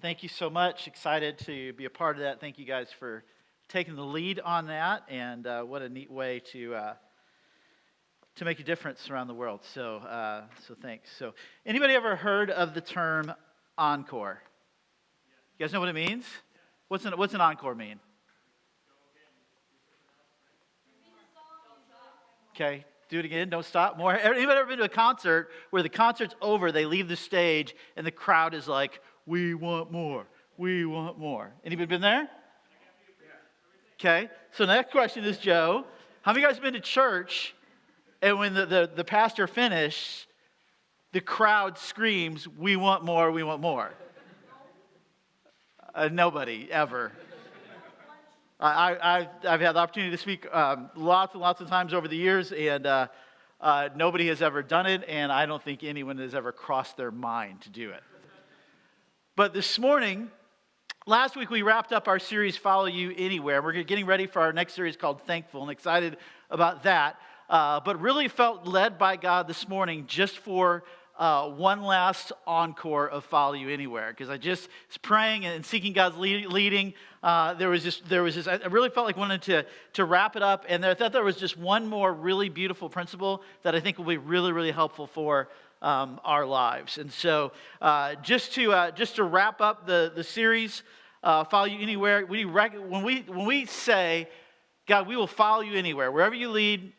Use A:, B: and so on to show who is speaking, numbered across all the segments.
A: Thank you so much. Excited to be a part of that. Thank you guys for taking the lead on that, and what a neat way to make a difference around the world. So thanks. So, anybody ever heard of the term encore? You guys know what it means? What's an encore mean? Okay, do it again. Don't stop. More. Anybody ever been to a concert where the concert's over, they leave the stage, and the crowd is like, "We want more. We want more." Anybody been there? Okay. So the next question is, Joe, how many of you guys have been to church, and when the pastor finishes, the crowd screams, "We want more. We want more"? Nobody ever. I've had the opportunity to speak lots and lots of times over the years, and nobody has ever done it, and I don't think anyone has ever crossed their mind to do it. But this morning, last week we wrapped up our series, Follow You Anywhere. We're getting ready for our next series called Thankful, and excited about that. But really felt led by God this morning just for one last encore of Follow You Anywhere, because I just was praying and seeking God's leading. There was this. I really felt like wanted to wrap it up, and I thought there was just one more really beautiful principle that I think will be really, really helpful for our lives. And so, just to wrap up the series, Follow You Anywhere. When we say, God, we will follow you anywhere, wherever you lead,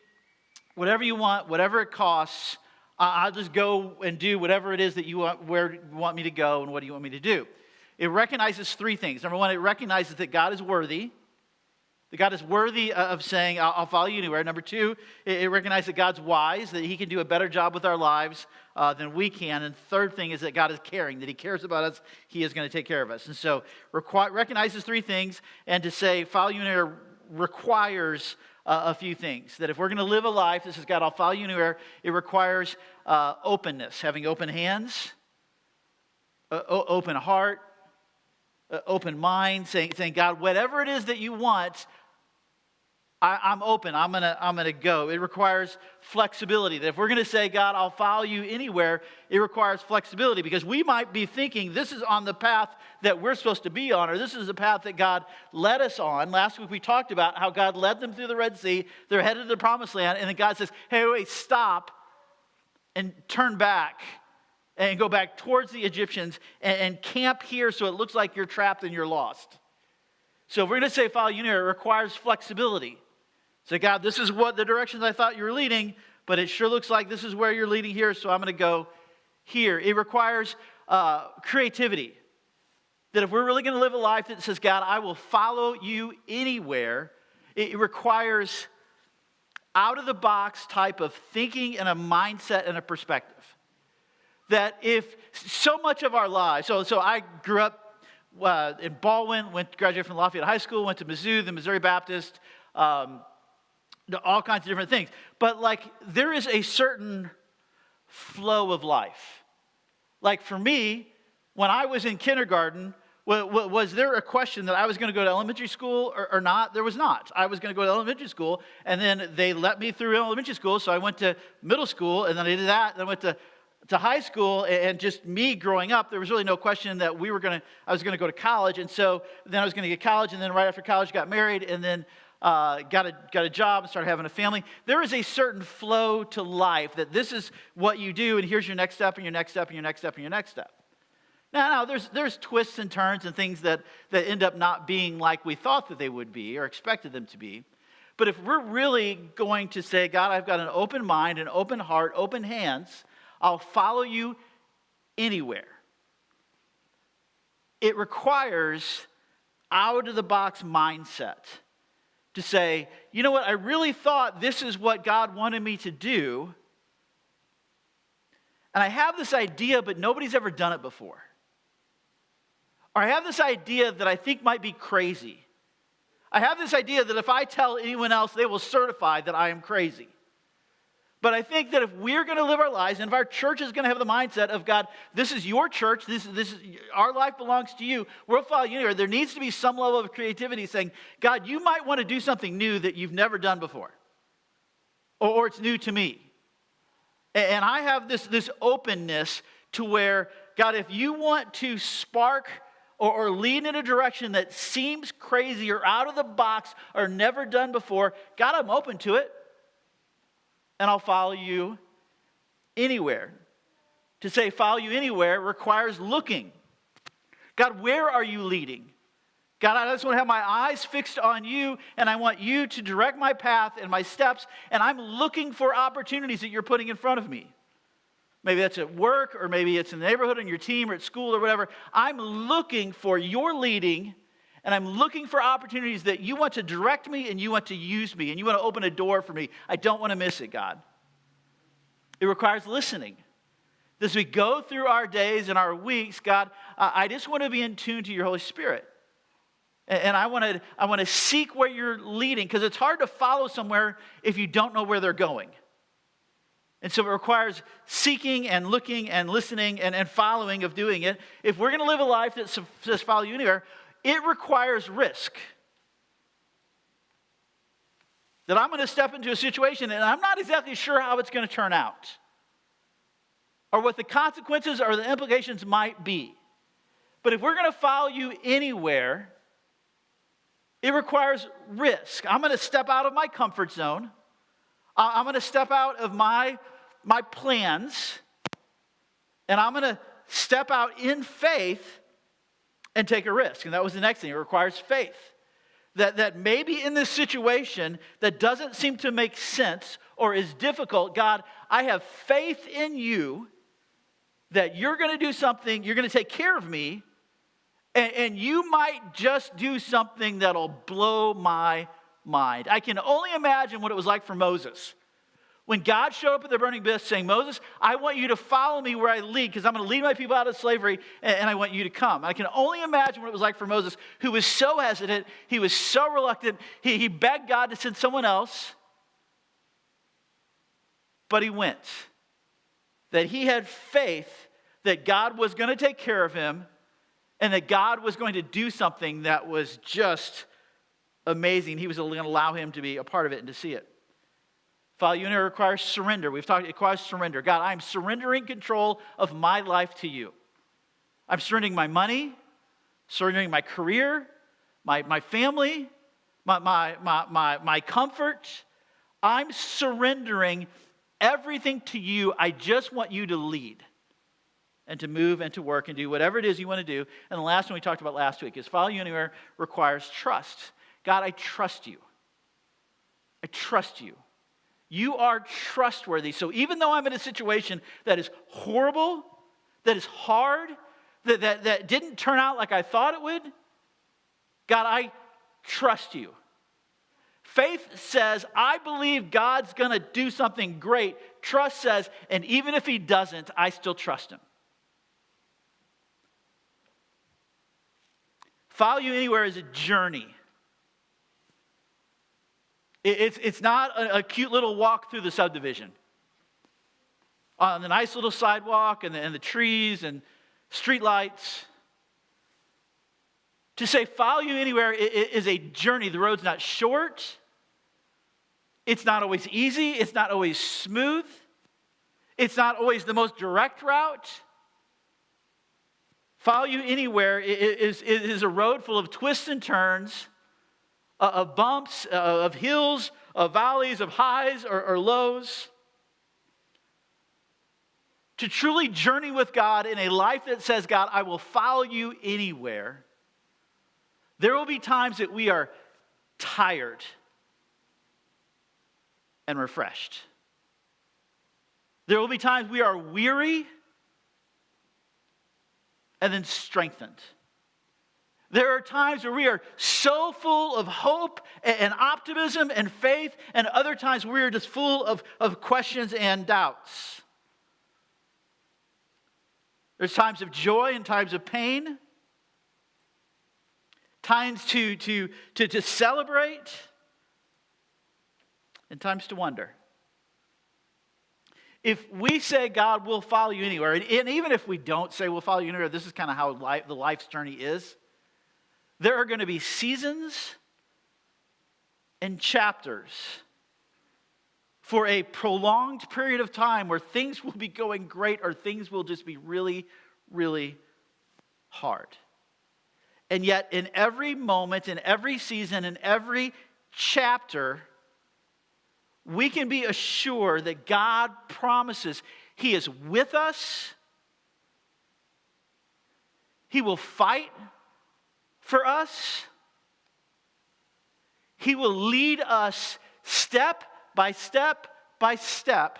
A: whatever you want, whatever it costs. I'll just go and do whatever it is that you want, where you want me to go, and what do you want me to do. It recognizes three things. Number one, it recognizes that God is worthy. That God is worthy of saying, I'll follow you anywhere. Number two, it recognizes that God's wise, that he can do a better job with our lives than we can. And third thing is that God is caring, that he cares about us. He is going to take care of us. And so recognizes three things, and to say follow you anywhere requires a few things. That if we're going to live a life, this is God, I'll follow you anywhere, it requires openness, having open hands, open heart, open mind, saying, God, whatever it is that you want, I'm open. I'm gonna go. It requires flexibility. That if we're gonna say, God, I'll follow you anywhere, it requires flexibility, because we might be thinking this is on the path that we're supposed to be on, or this is the path that God led us on. Last week we talked about how God led them through the Red Sea. They're headed to the Promised Land, and then God says, "Hey, wait, stop and turn back and go back towards the Egyptians and camp here, so it looks like you're trapped and you're lost." So if we're gonna say follow you anywhere, it requires flexibility. Say, God, this is what the directions I thought you were leading, but it sure looks like this is where you're leading here, so I'm going to go here. It requires creativity. That if we're really going to live a life that says, God, I will follow you anywhere, it requires out-of-the-box type of thinking and a mindset and a perspective. That if so much of our lives, so I grew up in Baldwin, graduated from Lafayette High School, went to Mizzou, the Missouri Baptist, all kinds of different things. But like there is a certain flow of life. Like for me, when I was in kindergarten, was there a question that I was going to go to elementary school or not? There was not. I was going to go to elementary school, and then they let me through elementary school, so I went to middle school, and then I did that, and I went to high school. And just me growing up, there was really no question that I was going to go to college. And so then I was going to get college, and then right after college got married, and then got a job and started having a family. There is a certain flow to life, that this is what you do, and here's your next step, and your next step, and your next step, and your next step. Now there's twists and turns and things that end up not being like we thought that they would be or expected them to be. But if we're really going to say, God, I've got an open mind, an open heart, open hands, I'll follow you anywhere. It requires out-of-the-box mindset. To say, you know what, I really thought this is what God wanted me to do, and I have this idea, but nobody's ever done it before. Or I have this idea that I think might be crazy. I have this idea that if I tell anyone else, they will certify that I am crazy. But I think that if we're going to live our lives, and if our church is going to have the mindset of, God, this is your church, this is our life belongs to you, we'll follow you anywhere. There needs to be some level of creativity saying, God, you might want to do something new that you've never done before. Or it's new to me. And I have this openness to where, God, if you want to spark or lead in a direction that seems crazy or out of the box or never done before, God, I'm open to it. And I'll follow you anywhere. To say follow you anywhere requires looking. God, where are you leading? God, I just want to have my eyes fixed on you, and I want you to direct my path and my steps, and I'm looking for opportunities that you're putting in front of me. Maybe that's at work, or maybe it's in the neighborhood, on your team, or at school, or whatever. I'm looking for your leading, and I'm looking for opportunities that you want to direct me, and you want to use me, and you want to open a door for me. I don't want to miss it, God. It requires listening. As we go through our days and our weeks, God, I just want to be in tune to your Holy Spirit. And I want to seek where you're leading, because it's hard to follow somewhere if you don't know where they're going. And so it requires seeking and looking and listening and following of doing it. If we're going to live a life that says follow you anywhere, it requires risk. That I'm going to step into a situation and I'm not exactly sure how it's going to turn out, or what the consequences or the implications might be. But if we're going to follow you anywhere, it requires risk. I'm going to step out of my comfort zone. I'm going to step out of my plans. And I'm going to step out in faith and take a risk. And that was the next thing. It requires faith. That maybe in this situation that doesn't seem to make sense or is difficult, God, I have faith in you that you're going to do something, you're going to take care of me, and you might just do something that'll blow my mind. I can only imagine what it was like for Moses. When God showed up at the burning bush saying, Moses, I want you to follow me where I lead, because I'm going to lead my people out of slavery, and I want you to come. I can only imagine what it was like for Moses, who was so hesitant, he was so reluctant, he begged God to send someone else, but he went. That he had faith that God was going to take care of him, and that God was going to do something that was just amazing. He was going to allow him to be a part of it and to see it. Follow you anywhere requires surrender. We've talked, it requires surrender. God, I'm surrendering control of my life to you. I'm surrendering my money, surrendering my career, my family, my comfort. I'm surrendering everything to you. I just want you to lead and to move and to work and do whatever it is you want to do. And the last one we talked about last week is follow you anywhere requires trust. God, I trust you. I trust you. You are trustworthy. So even though I'm in a situation that is horrible, that is hard, that didn't turn out like I thought it would, God, I trust you. Faith says, I believe God's going to do something great. Trust says, and even if he doesn't, I still trust him. Follow you anywhere is a journey. It's not a cute little walk through the subdivision. On the nice little sidewalk and the trees and street lights. To say follow you anywhere is a journey. The road's not short. It's not always easy. It's not always smooth. It's not always the most direct route. Follow you anywhere is a road full of twists and turns, of bumps, of hills, of valleys, of highs or lows. To truly journey with God in a life that says, God, I will follow you anywhere, there will be times that we are tired and refreshed. There will be times we are weary and then strengthened. There are times where we are so full of hope and optimism and faith, and other times we are just full of questions and doubts. There's times of joy and times of pain, times to celebrate, and times to wonder. If we say, God, we'll follow you anywhere, and even if we don't say we'll follow you anywhere, this is kind of how the life's journey is. There are going to be seasons and chapters for a prolonged period of time where things will be going great or things will just be really, really hard. And yet, in every moment, in every season, in every chapter, we can be assured that God promises He is with us. He will fight for us. He will lead us step by step by step.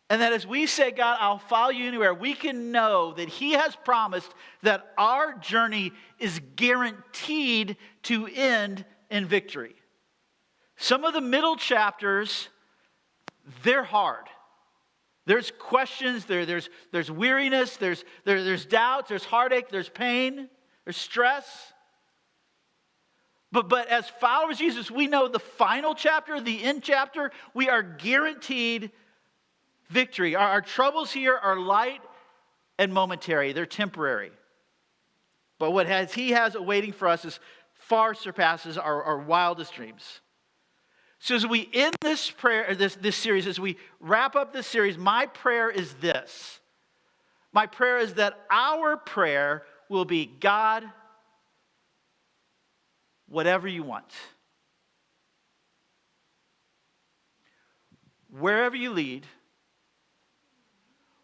A: And that as we say, God, I'll follow you anywhere, we can know that He has promised that our journey is guaranteed to end in victory. Some of the middle chapters, they're hard. There's questions, there's weariness, there's doubts, there's heartache, there's pain, there's stress. But as followers of Jesus, we know the final chapter, the end chapter, we are guaranteed victory. Our troubles here are light and momentary. They're temporary. But what He has awaiting for us is far surpasses our wildest dreams. So as we end this prayer, this series, as we wrap up this series, my prayer is this. My prayer is that our prayer will be, God, whatever you want. Wherever you lead,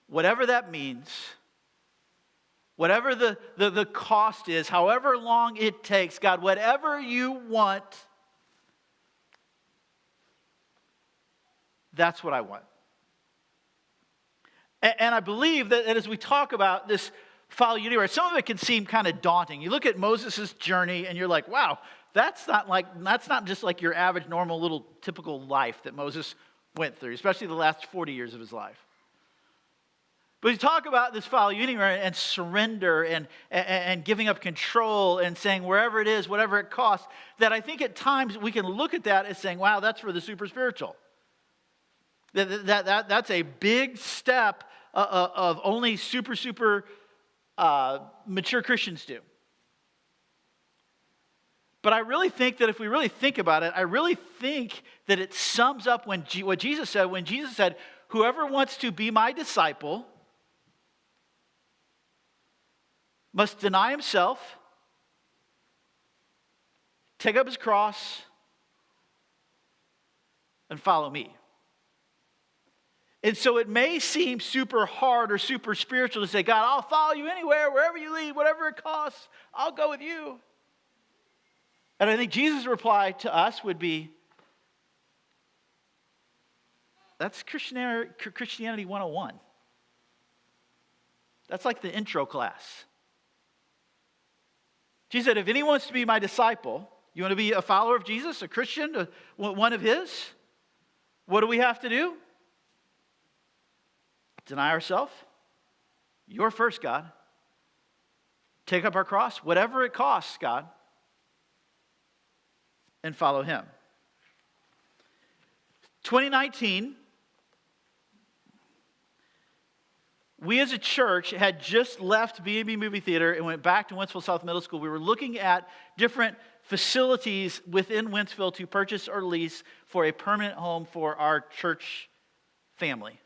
A: whatever that means, whatever the cost is, however long it takes, God, whatever you want, that's what I want. And I believe that as we talk about this follow you anywhere, some of it can seem kind of daunting. You look at Moses' journey and you're like, wow, that's not just like your average, normal, little, typical life that Moses went through, especially the last 40 years of his life. But you talk about this follow you anywhere and surrender and giving up control and saying wherever it is, whatever it costs, that I think at times we can look at that as saying, wow, that's for the super spiritual. That's a big step of only super mature Christians do. But I really think that if we really think about it, I really think that it sums up what Jesus said when Jesus said, whoever wants to be my disciple must deny himself, take up his cross, and follow me. And so it may seem super hard or super spiritual to say, God, I'll follow you anywhere, wherever you lead, whatever it costs, I'll go with you. And I think Jesus' reply to us would be, that's Christianity 101. That's like the intro class. Jesus said, if anyone wants to be my disciple, you want to be a follower of Jesus, a Christian, one of his, what do we have to do? Deny ourselves. You're first, God. Take up our cross, whatever it costs, God, and follow him. 2019, we as a church had just left B&B Movie Theater and went back to Wentzville South Middle School. We were looking at different facilities within Wentzville to purchase or lease for a permanent home for our church family.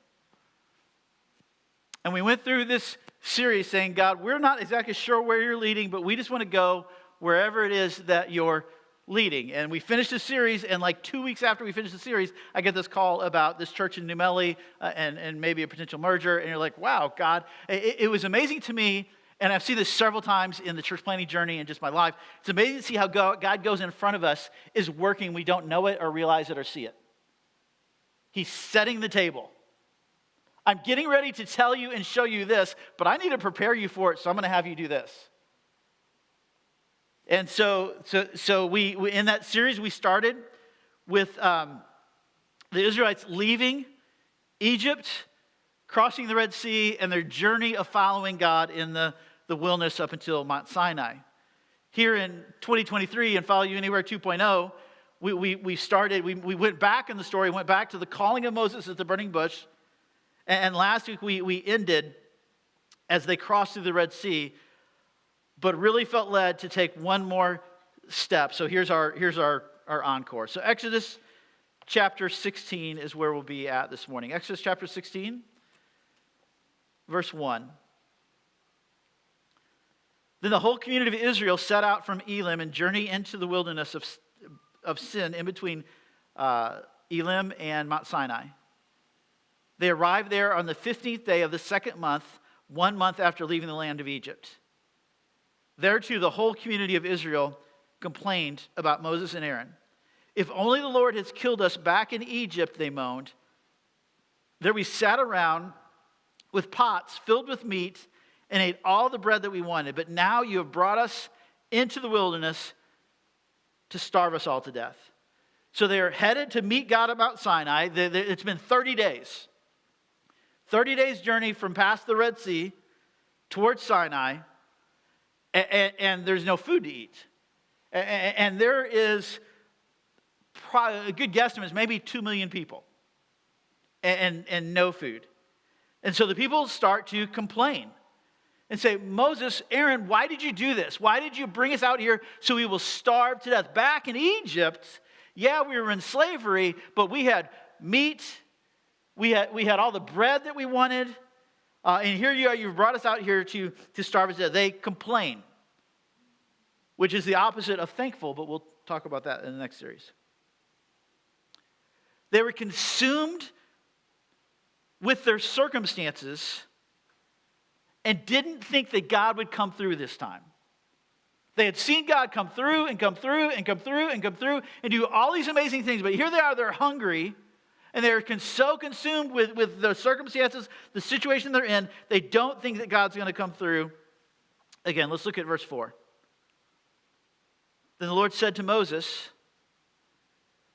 A: And we went through this series saying, God, we're not exactly sure where you're leading, but we just want to go wherever it is that you're leading. And we finished the series, and like 2 weeks after we finished the series, I get this call about this church in New Melly and maybe a potential merger. And you're like, wow, God, it was amazing to me. And I've seen this several times in the church planting journey and just my life. It's amazing to see how God goes in front of us, is working. We don't know it or realize it or see it. He's setting the table. I'm getting ready to tell you and show you this, but I need to prepare you for it, so I'm going to have you do this. And so we in that series, we started with the Israelites leaving Egypt, crossing the Red Sea, and their journey of following God in the wilderness up until Mount Sinai. Here in 2023, in Follow You Anywhere 2.0, we went back in the story, went back to the calling of Moses at the burning bush. And last week we ended as they crossed through the Red Sea, but really felt led to take one more step. So here's our encore. So Exodus chapter 16 is where we'll be at this morning. Exodus chapter 16, verse 1. Then the whole community of Israel set out from Elim and journeyed into the wilderness of Sin in between Elim and Mount Sinai. They arrived there on the 15th day of the second month, 1 month after leaving the land of Egypt. There too, the whole community of Israel complained about Moses and Aaron. If only the Lord has killed us back in Egypt, they moaned. There we sat around with pots filled with meat and ate all the bread that we wanted. But now you have brought us into the wilderness to starve us all to death. So they're headed to meet God at Mount Sinai. It's been 30 days. 30 days journey from past the Red Sea towards Sinai. And there's no food to eat. And there is probably, a good guesstimate is maybe 2 million people. And no food. And so the people start to complain and say, Moses, Aaron, why did you do this? Why did you bring us out here so we will starve to death? Back in Egypt, yeah, we were in slavery, but we had meat. We had all the bread that we wanted. And here you are, you've brought us out here to starve us to death. They complain, which is the opposite of thankful, but we'll talk about that in the next series. They were consumed with their circumstances and didn't think that God would come through this time. They had seen God come through and come through and come through and come through and do all these amazing things. But here they are, they're hungry, and they're so consumed with the circumstances, the situation they're in, they don't think that God's going to come through. Again, let's look at verse 4. Then the Lord said to Moses,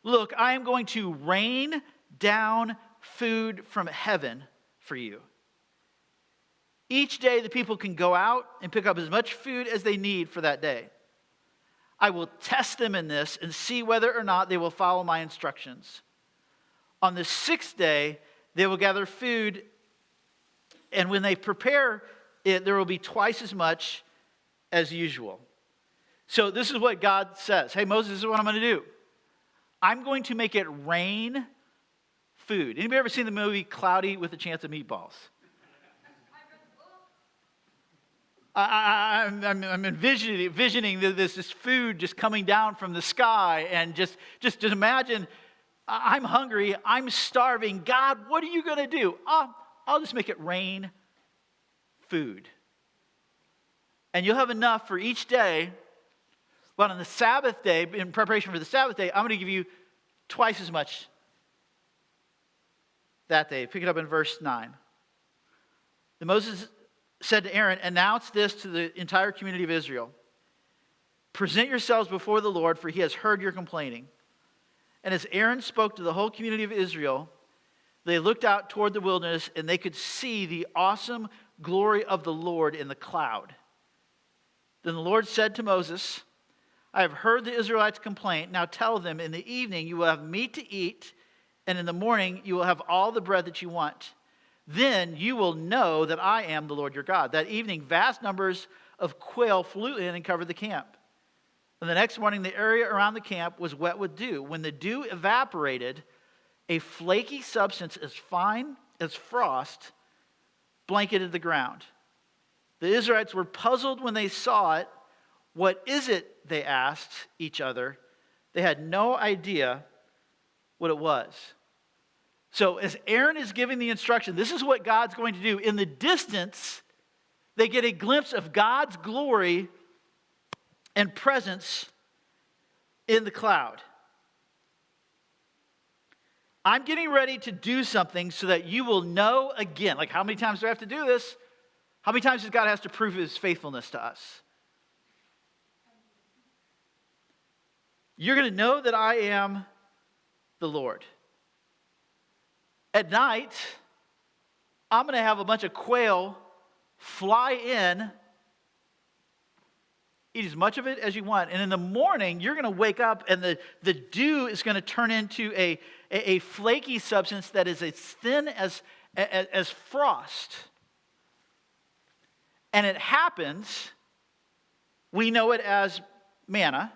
A: look, I am going to rain down food from heaven for you. Each day the people can go out and pick up as much food as they need for that day. I will test them in this and see whether or not they will follow my instructions. On the 6th day, they will gather food, and when they prepare it, there will be twice as much as usual. So this is what God says. Hey, Moses, this is what I'm going to do. I'm going to make it rain food. Anybody ever seen the movie Cloudy with a Chance of Meatballs? I'm envisioning this food just coming down from the sky, and just imagine, I'm hungry, I'm starving. God, what are you going to do? I'll just make it rain food. And you'll have enough for each day. But on the Sabbath day, in preparation for the Sabbath day, I'm going to give you twice as much that day. Pick it up in verse 9. Then Moses said to Aaron, announce this to the entire community of Israel. Present yourselves before the Lord, for he has heard your complaining. And as Aaron spoke to the whole community of Israel, they looked out toward the wilderness, and they could see the awesome glory of the Lord in the cloud. Then the Lord said to Moses, I have heard the Israelites' complaint. Now tell them, in the evening you will have meat to eat, and in the morning you will have all the bread that you want. Then you will know that I am the Lord your God. That evening, vast numbers of quail flew in and covered the camp. And the next morning, the area around the camp was wet with dew. When the dew evaporated, a flaky substance as fine as frost blanketed the ground. The Israelites were puzzled when they saw it. What is it? They asked each other. They had no idea what it was. So as Aaron is giving the instruction, this is what God's going to do. In the distance, they get a glimpse of God's glory and presence in the cloud. I'm getting ready to do something so that you will know again. Like, how many times do I have to do this? How many times does God have to prove his faithfulness to us? You're going to know that I am the Lord. At night, I'm going to have a bunch of quail fly in, eat as much of it as you want. And in the morning, you're going to wake up and the dew is going to turn into a flaky substance that is as thin as frost. And it happens, we know it as manna.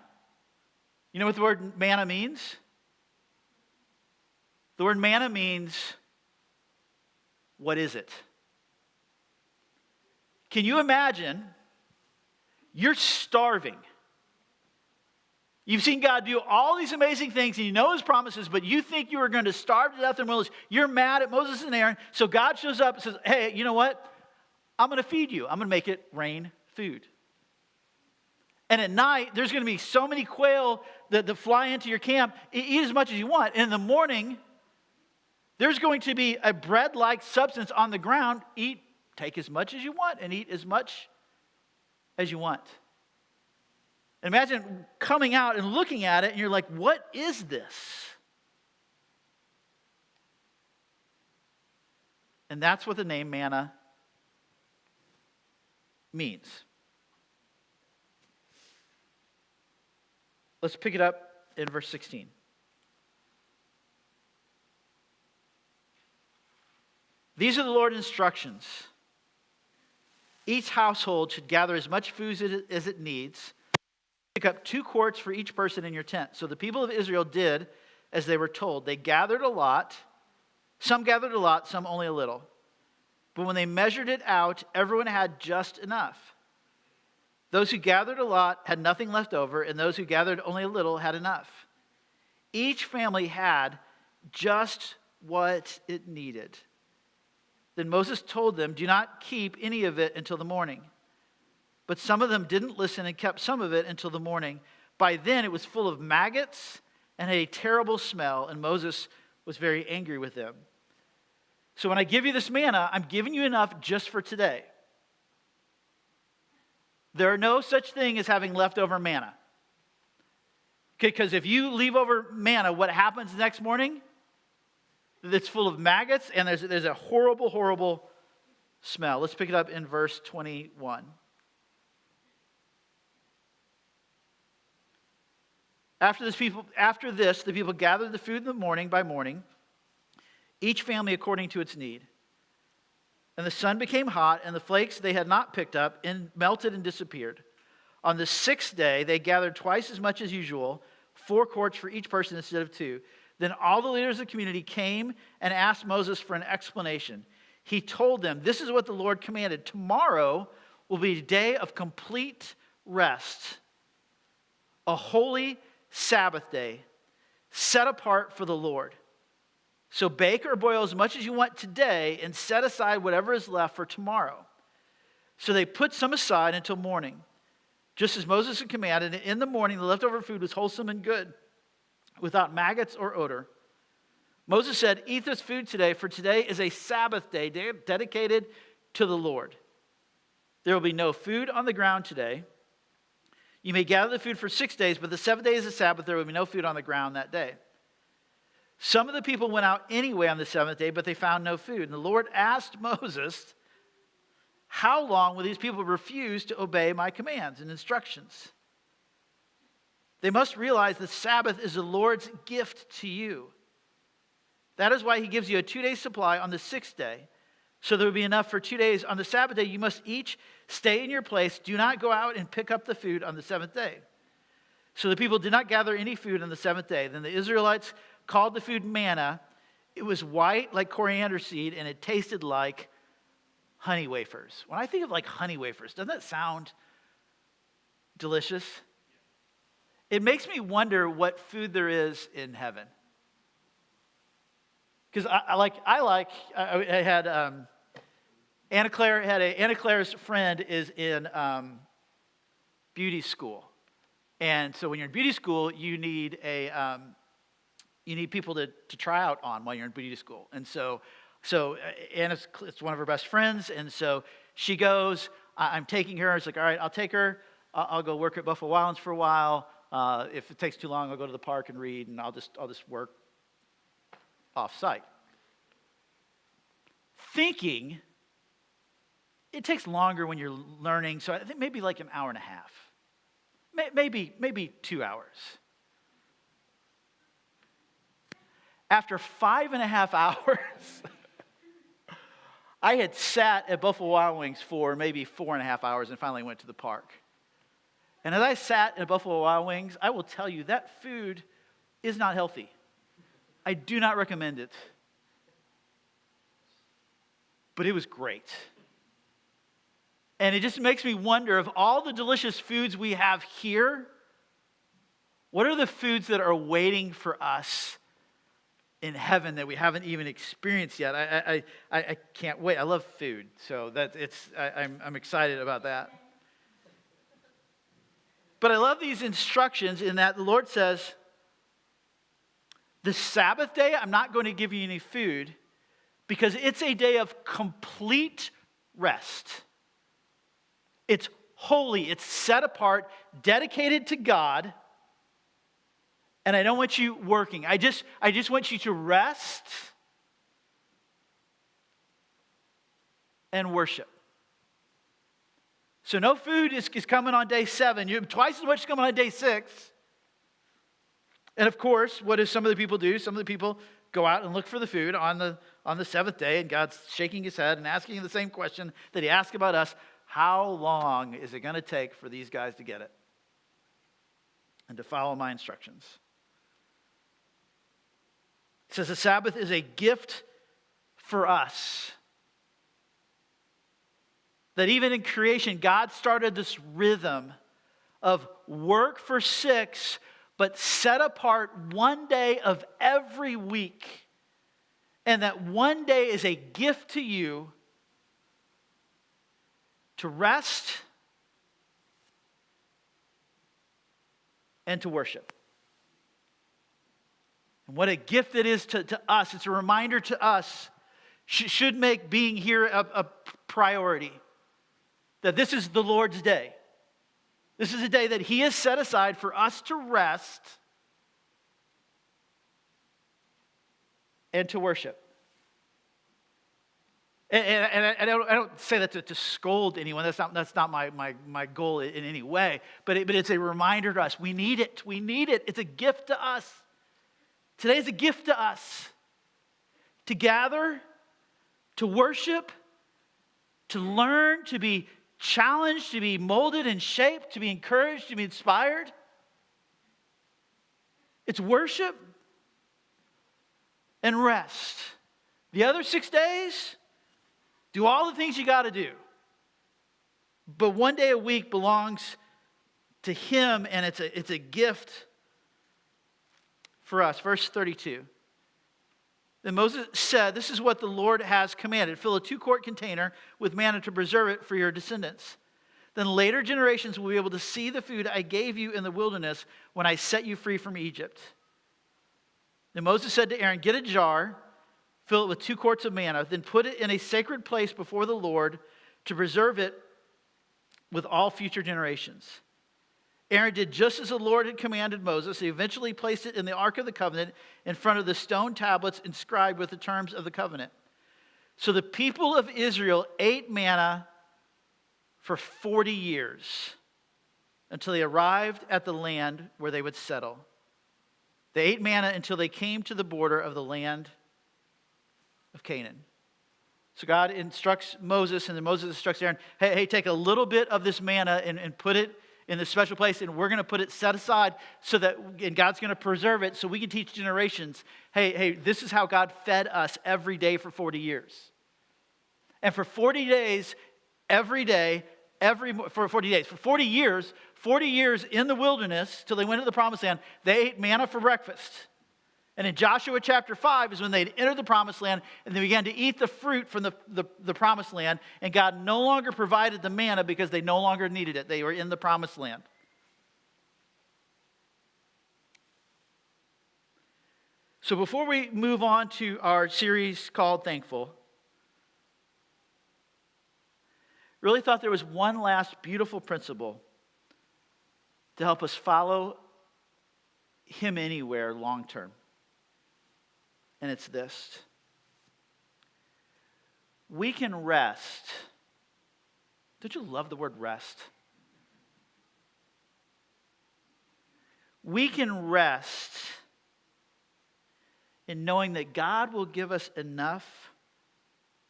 A: You know what the word manna means? The word manna means, what is it? Can you imagine You're starving. You've seen God do all these amazing things, and you know his promises, but you think you are going to starve to death in the wilderness. You're mad at Moses and Aaron, so God shows up and says, hey, you know what? I'm going to feed you. I'm going to make it rain food. And at night, there's going to be so many quail that fly into your camp. Eat as much as you want. And in the morning, there's going to be a bread-like substance on the ground. Take as much as you want and eat as much as you want. And imagine coming out and looking at it, and you're like, what is this? And that's what the name manna means. Let's pick it up in verse 16. These are the Lord's instructions. Each household should gather as much food as it needs. Pick up 2 quarts for each person in your tent. So the people of Israel did as they were told. They gathered a lot. Some gathered a lot, some only a little. But when they measured it out, everyone had just enough. Those who gathered a lot had nothing left over, and those who gathered only a little had enough. Each family had just what it needed. Then Moses told them, do not keep any of it until the morning. But some of them didn't listen and kept some of it until the morning. By then it was full of maggots and had a terrible smell, and Moses was very angry with them. So when I give you this manna, I'm giving you enough just for today. There are no such thing as having leftover manna. Because if you leave over manna, what happens the next morning? It's full of maggots, and there's a horrible, horrible smell. Let's pick it up in verse 21. After this, the people gathered the food in the morning by morning, each family according to its need. And the sun became hot, and the flakes they had not picked up melted and disappeared. On the 6th day, they gathered twice as much as usual, 4 quarts for each person instead of 2. Then all the leaders of the community came and asked Moses for an explanation. He told them, this is what the Lord commanded. Tomorrow will be a day of complete rest, a holy Sabbath day, set apart for the Lord. So bake or boil as much as you want today and set aside whatever is left for tomorrow. So they put some aside until morning, just as Moses had commanded. And in the morning, the leftover food was wholesome and good, without maggots or odor. Moses said, eat this food today, for today is a Sabbath day dedicated to the Lord. There will be no food on the ground today. You may gather the food for 6 days, but the 7th day is a Sabbath. There will be no food on the ground that day. Some of the people went out anyway on the 7th day, but they found no food. And the Lord asked Moses, how long will these people refuse to obey my commands and instructions? They must realize the Sabbath is the Lord's gift to you. That is why he gives you a 2-day supply on the 6th day, so there will be enough for 2 days. On the Sabbath day, you must each stay in your place. Do not go out and pick up the food on the 7th day. So the people did not gather any food on the 7th day. Then the Israelites called the food manna. It was white like coriander seed, and it tasted like honey wafers. When I think of like honey wafers, doesn't that sound delicious? It makes me wonder what food there is in heaven. Because I had Anna Claire's friend is in beauty school, and so when you're in beauty school, you need people to try out on while you're in beauty school, and so Anna's it's one of her best friends, and so she goes. I'm taking her. It's like, all right, I'll take her. I'll go work at Buffalo Wild Wings for a while. If it takes too long, I'll go to the park and read, and I'll just work off-site. Thinking it takes longer when you're learning, so I think maybe like an hour and a half, maybe 2 hours. After 5.5 hours, I had sat at Buffalo Wild Wings for maybe 4.5 hours and finally went to the park. And as I sat at Buffalo Wild Wings, I will tell you that food is not healthy. I do not recommend it. But it was great. And it just makes me wonder, of all the delicious foods we have here, what are the foods that are waiting for us in heaven that we haven't even experienced yet? I can't wait. I love food, so I'm excited about that. But I love these instructions in that the Lord says, the Sabbath day, I'm not going to give you any food because it's a day of complete rest. It's holy, it's set apart, dedicated to God, and I don't want you working. I just want you to rest and worship. So no food is coming on day 7. You have twice as much is coming on day 6. And of course, what do some of the people do? Some of the people go out and look for the food on the 7th day, and God's shaking his head and asking the same question that he asked about us. How long is it going to take for these guys to get it and to follow my instructions? It says the Sabbath is a gift for us. That even in creation, God started this rhythm of work for 6, but set apart one day of every week. And that one day is a gift to you to rest and to worship. And what a gift it is to us. It's a reminder to us, should make being here a priority. That this is the Lord's day. This is a day that he has set aside for us to rest and to worship. And I don't say that to scold anyone. That's not my goal in any way. But it's a reminder to us. We need it. We need it. It's a gift to us. Today is a gift to us. To gather, to worship, to learn, to be challenged, to be molded and shaped, to be encouraged, to be inspired. It's worship and rest. The other 6 days, do all the things you got to do. But one day a week belongs to him, and it's a gift for us. Verse 32. Then Moses said, this is what the Lord has commanded. Fill a 2-quart container with manna to preserve it for your descendants. Then later generations will be able to see the food I gave you in the wilderness when I set you free from Egypt. Then Moses said to Aaron, get a jar, fill it with 2 quarts of manna, then put it in a sacred place before the Lord to preserve it with all future generations. Aaron did just as the Lord had commanded Moses. He eventually placed it in the Ark of the Covenant in front of the stone tablets inscribed with the terms of the covenant. So the people of Israel ate manna for 40 years until they arrived at the land where they would settle. They ate manna until they came to the border of the land of Canaan. So God instructs Moses, and then Moses instructs Aaron, hey, take a little bit of this manna and put it in this special place, and we're going to put it set aside so that, and God's going to preserve it so we can teach generations, hey, this is how God fed us every day for 40 years. And for 40 days, every day, for 40 days, for 40 years in the wilderness, till they went to the promised land, they ate manna for breakfast. And in Joshua chapter 5 is when they'd entered the promised land and they began to eat the fruit from the promised land. And God no longer provided the manna because they no longer needed it. They were in the promised land. So before we move on to our series called Thankful, really thought there was one last beautiful principle to help us follow him anywhere long term. And it's this. We can rest. Don't you love the word rest? We can rest in knowing that God will give us enough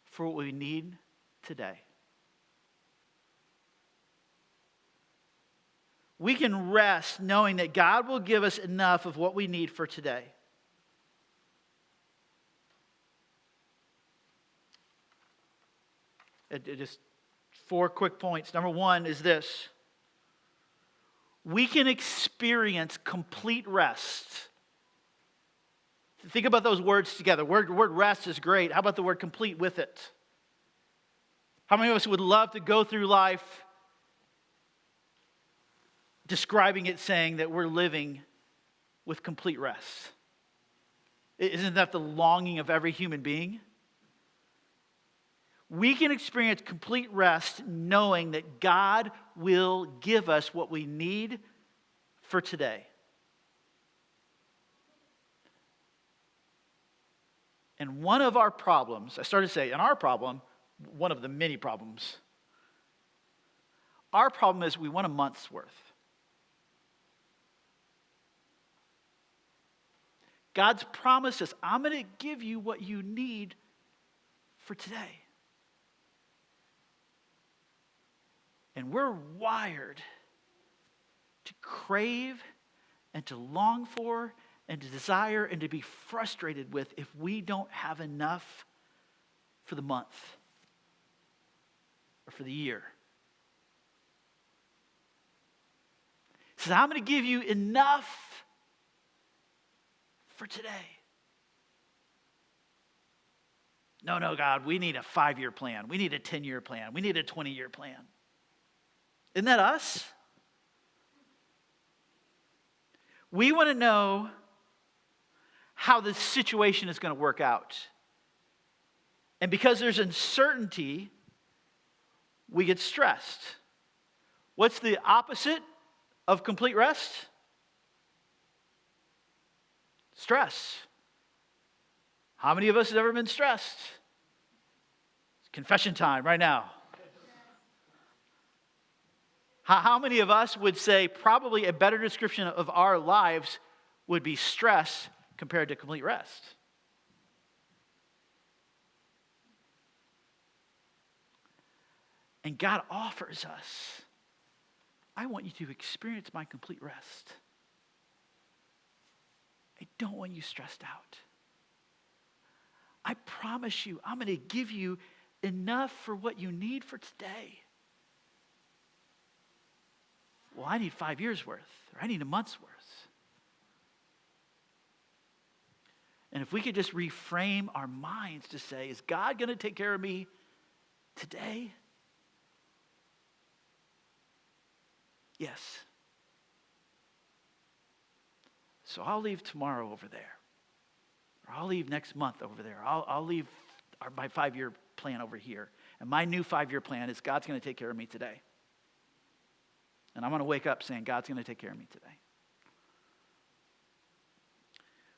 A: for what we need today. We can rest knowing that God will give us enough of what we need for today. It just 4 quick points. Number 1 is this: we can experience complete rest. Think about those words together. Word rest is great. How about the word complete with it? How many of us would love to go through life describing it, saying that we're living with complete rest? Isn't that the longing of every human being? We can experience complete rest knowing that God will give us what we need for today. And one of our problems, I started to say, and our problem, one of the many problems, our problem is we want a month's worth. God's promised us, I'm going to give you what you need for today. And we're wired to crave and to long for and to desire and to be frustrated with if we don't have enough for the month or for the year. He says, I'm going to give you enough for today. No, God, we need a 5-year plan. We need a 10-year plan. We need a 20-year plan. Isn't that us? We want to know how the situation is going to work out. And because there's uncertainty, we get stressed. What's the opposite of complete rest? Stress. How many of us have ever been stressed? It's confession time right now. How many of us would say probably a better description of our lives would be stress compared to complete rest? And God offers us, I want you to experience my complete rest. I don't want you stressed out. I promise you, I'm going to give you enough for what you need for today. Well, I need 5 years worth, or I need a month's worth. And if we could just reframe our minds to say, is God going to take care of me today? Yes. So I'll leave tomorrow over there. Or I'll leave next month over there. I'll leave my 5-year plan over here. And my new 5-year plan is God's going to take care of me today. And I'm going to wake up saying, God's going to take care of me today.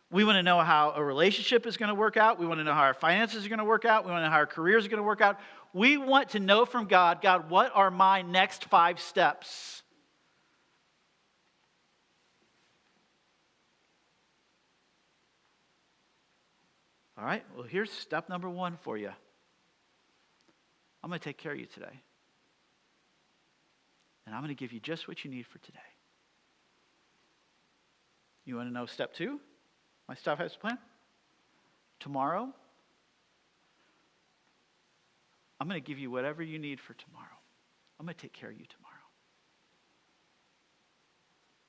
A: We want to know how a relationship is going to work out. We want to know how our finances are going to work out. We want to know how our careers are going to work out. We want to know from God, God, what are my next 5 steps? All right, well, here's step number 1 for you. I'm going to take care of you today. And I'm going to give you just what you need for today. You want to know step 2? My stuff has a plan? Tomorrow, I'm going to give you whatever you need for tomorrow. I'm going to take care of you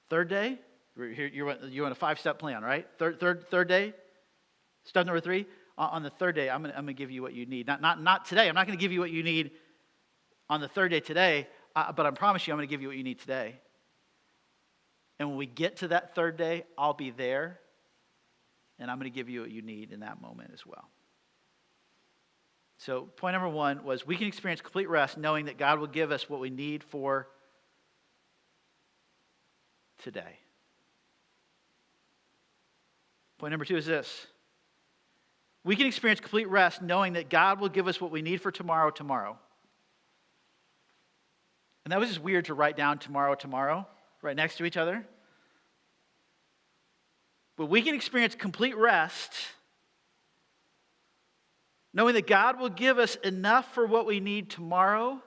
A: tomorrow. 3rd day, you want a 5-step plan, right? Third day, step number 3. On the 3rd day, I'm going to give you what you need. Not today. I'm not going to give you what you need on the 3rd day today. But I promise you, I'm going to give you what you need today. And when we get to that 3rd day, I'll be there. And I'm going to give you what you need in that moment as well. So point number 1 was we can experience complete rest knowing that God will give us what we need for today. Point number 2 is this. We can experience complete rest knowing that God will give us what we need for tomorrow. And that was just weird to write down tomorrow, right next to each other. But we can experience complete rest knowing that God will give us enough for what we need tomorrow.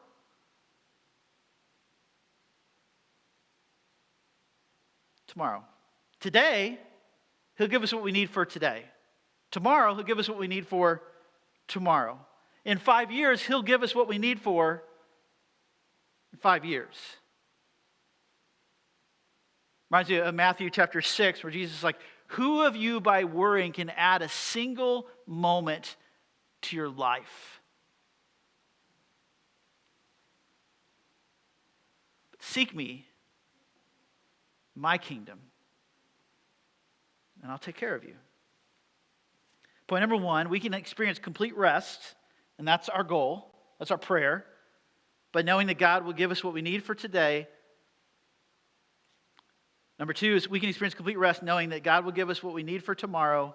A: Today, He'll give us what we need for today. Tomorrow, He'll give us what we need for tomorrow. In 5 years, He'll give us what we need for 5 years. Reminds me of Matthew chapter 6, where Jesus is like, who of you by worrying can add a single moment to your life? But seek me, my kingdom, and I'll take care of you. Point number 1, we can experience complete rest, and that's our goal. That's our prayer. But knowing that God will give us what we need for today. Number 2 is we can experience complete rest knowing that God will give us what we need for tomorrow.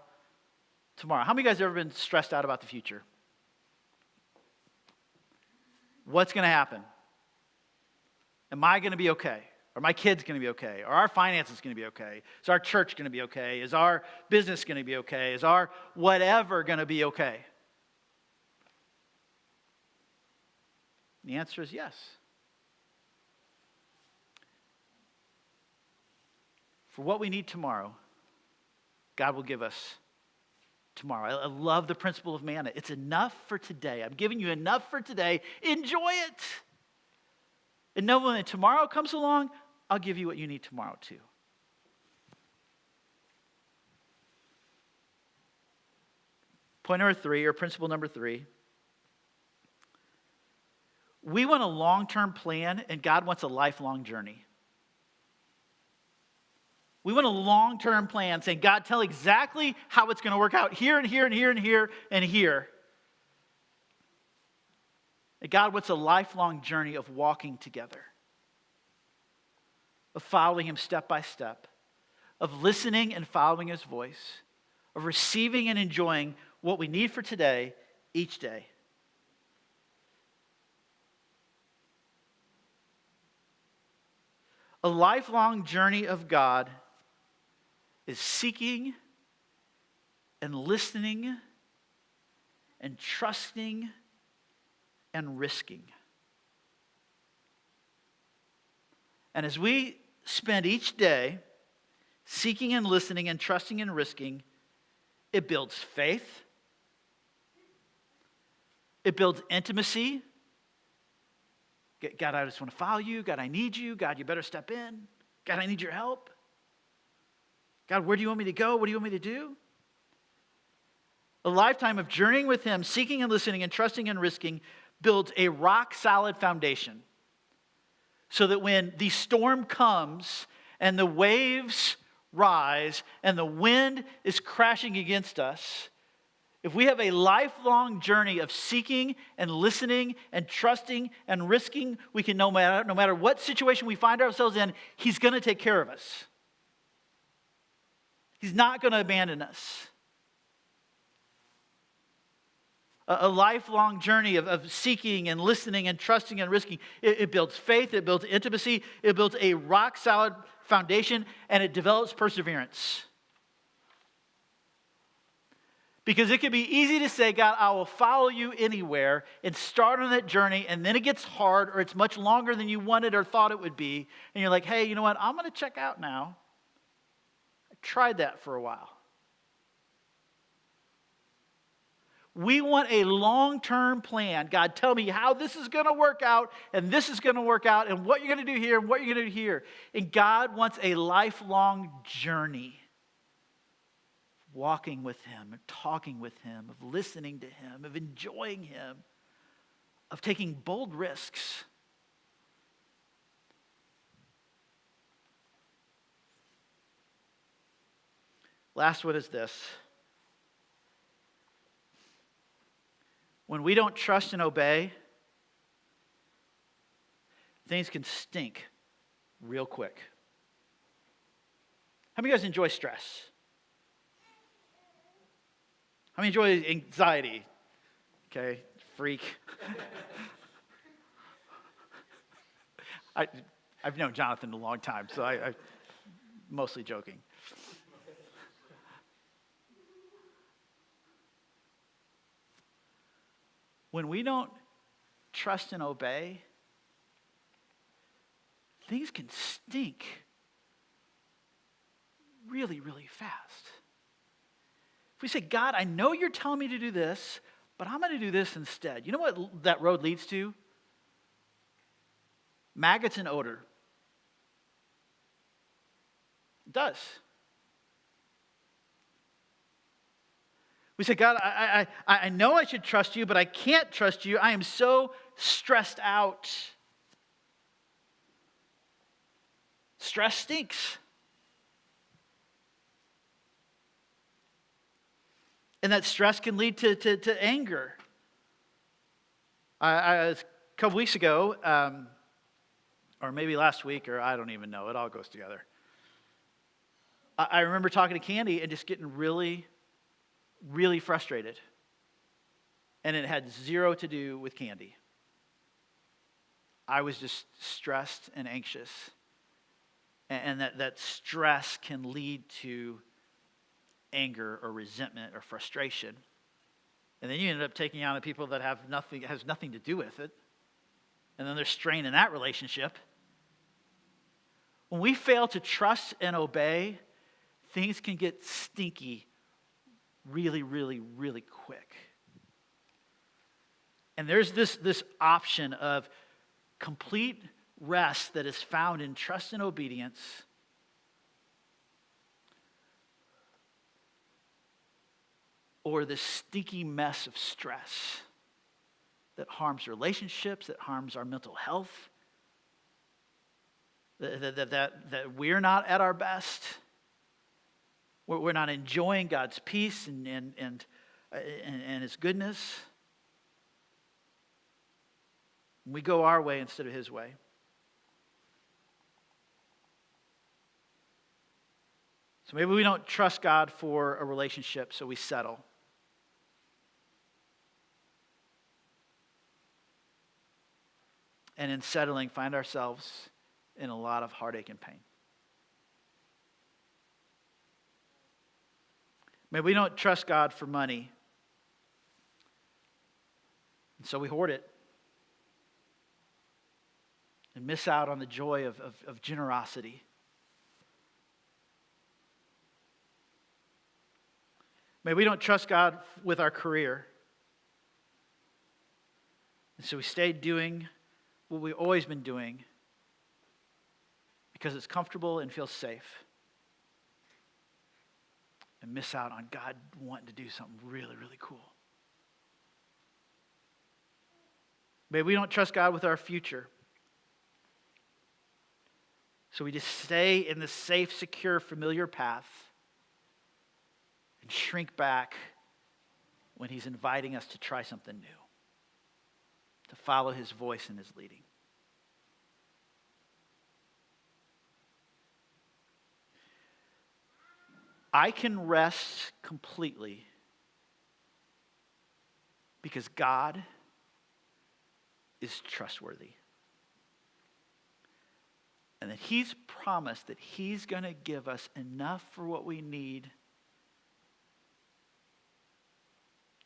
A: How many of you guys have ever been stressed out about the future? What's going to happen? Am I going to be okay? Are my kids going to be okay? Are our finances going to be okay? Is our church going to be okay? Is our business going to be okay? Is our whatever going to be okay? The answer is yes. For what we need tomorrow, God will give us tomorrow. I love the principle of manna. It's enough for today. I'm giving you enough for today. Enjoy it. And know when tomorrow comes along, I'll give you what you need tomorrow too. Point number 3, or principle number 3. We want a long-term plan, and God wants a lifelong journey. We want a long-term plan saying, God, tell exactly how it's going to work out here and here and here and here and here. And God wants a lifelong journey of walking together, of following Him step by step, of listening and following His voice, of receiving and enjoying what we need for today, each day. A lifelong journey of God is seeking and listening and trusting and risking. And as we spend each day seeking and listening and trusting and risking, it builds faith. It builds intimacy. God, I just want to follow you. God, I need you. God, you better step in. God, I need your help. God, where do you want me to go? What do you want me to do? A lifetime of journeying with Him, seeking and listening and trusting and risking builds a rock-solid foundation so that when the storm comes and the waves rise and the wind is crashing against us, if we have a lifelong journey of seeking and listening and trusting and risking, we can, no matter what situation we find ourselves in, He's going to take care of us. He's not going to abandon us. A lifelong journey of seeking and listening and trusting and risking. It builds faith, it builds intimacy, it builds a rock-solid foundation, and it develops perseverance. Because it can be easy to say, God, I will follow you anywhere, and start on that journey, and then it gets hard, or it's much longer than you wanted or thought it would be, and you're like, hey, you know what, I'm going to check out now. I tried that for a while. We want a long-term plan. God, tell me how this is going to work out, and this is going to work out, and what you're going to do here, and what you're going to do here. And God wants a lifelong journey. Walking with Him, of talking with Him, of listening to Him, of enjoying Him, of taking bold risks. Last one is this. When we don't trust and obey, things can stink real quick. How many of you guys enjoy stress? How many enjoy anxiety? Okay, freak. I've known Jonathan a long time, so I'm mostly joking. When we don't trust and obey, things can stink really, really fast. If we say, God, I know you're telling me to do this, but I'm going to do this instead. You know what that road leads to? maggots and odor. It does. We say, God, I know I should trust you, but I can't trust you. I am so stressed out. Stress stinks. And that stress can lead to anger. A couple weeks ago, or maybe last week, or I don't even know. It all goes together. I remember talking to Candy and just getting really, really frustrated. And it had zero to do with Candy. I was just stressed and anxious. And that stress can lead to anger or resentment or frustration. And then you end up taking on the people that has nothing to do with it. And then there's strain in that relationship. When we fail to trust and obey, things can get stinky really, really, really quick. And there's this option of complete rest that is found in trust and obedience, or this stinky mess of stress that harms relationships, that harms our mental health, that we're not at our best, we're not enjoying God's peace and His goodness. We go our way instead of His way. So maybe we don't trust God for a relationship, so we settle. And in settling, find ourselves in a lot of heartache and pain. Maybe we don't trust God for money, and so we hoard it and miss out on the joy of generosity. Maybe we don't trust God with our career, and so we stay doing what we've always been doing because it's comfortable and feels safe, and miss out on God wanting to do something really, really cool. Maybe we don't trust God with our future, so we just stay in the safe, secure, familiar path and shrink back when He's inviting us to try something new, to follow His voice and His leading. I can rest completely because God is trustworthy. And that He's promised that He's going to give us enough for what we need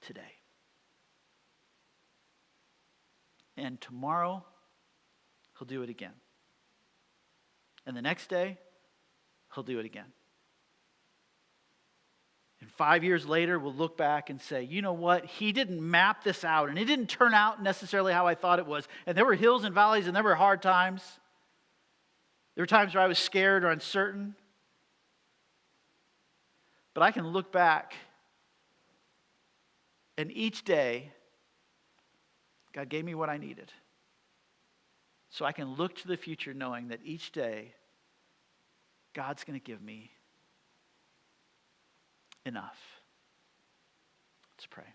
A: today. And tomorrow, He'll do it again. And the next day, He'll do it again. And 5 years later, we'll look back and say, you know what? He didn't map this out, and it didn't turn out necessarily how I thought it was. And there were hills and valleys, and there were hard times. There were times where I was scared or uncertain. But I can look back, and each day, God gave me what I needed. So I can look to the future knowing that each day, God's going to give me enough. Let's pray.